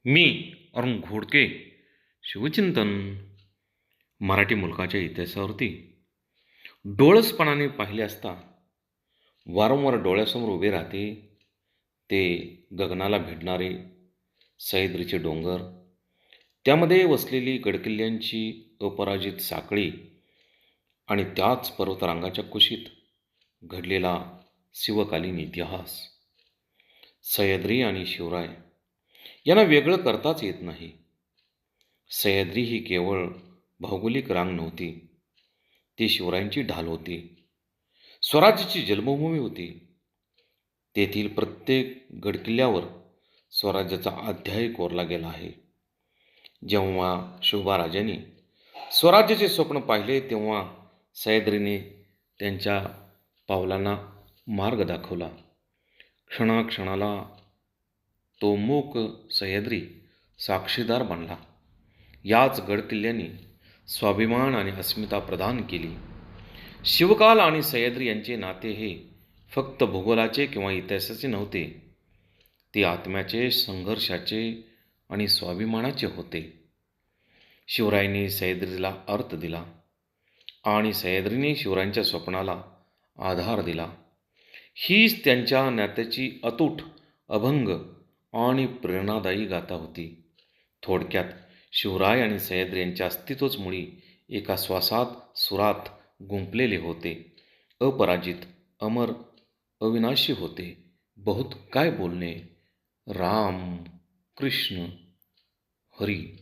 मी अरुण घोडके. शिवचिंतन मराठी मुलकाच्या इतिहासावरती डोळसपणाने पाहिले असता वारंवार डोळ्यासमोर उभे राहते ते गगनाला भिडणारे सह्याद्रीचे डोंगर, त्यामध्ये वसलेली गडकिल्ल्यांची अपराजित साखळी आणि त्याच पर्वतरांगाच्या कुशीत घडलेला शिवकालीन इतिहास. सह्याद्री आणि शिवराय यांना वेगळं करताच येत नाही. सह्याद्री ही केवळ भौगोलिक रांग नव्हती, ती शिवरायांची ढाल होती, स्वराज्याची जन्मभूमी होती. तेथील प्रत्येक गडकिल्ल्यावर स्वराज्याचा अध्याय कोरला गेला आहे. जेव्हा शिवबाराजांनी स्वराज्याचे स्वप्न पाहिले तेव्हा सह्याद्रीने त्यांच्या पावलांना मार्ग दाखवला. क्षणाक्षणाला तो मूक सह्याद्री साक्षीदार बनला. याच गडकिल्ल्यांनी स्वाभिमान आणि अस्मिता प्रदान केली. शिवकाल आणि सह्याद्री यांचे नाते हे फक्त भूगोलाचे किंवा इतिहासाचे नव्हते, ते आत्म्याचे, संघर्षाचे आणि स्वाभिमानाचे होते. शिवरायांनी सह्याद्रीला अर्थ दिला आणि सह्याद्रीने शिवरायांच्या स्वप्नाला आधार दिला. हीच त्यांच्या नात्याची अतूट, अभंग आणि प्रेरणादायी गाथा होती. थोडक्यात शिवराय आणि सह्याद्री यांच्या अस्तित्वच मुळी एका श्वासात, सुरात गुंफलेले होते. अपराजित, अमर, अविनाशी होते. बहुत काय बोलणे. राम, कृष्ण, हरी.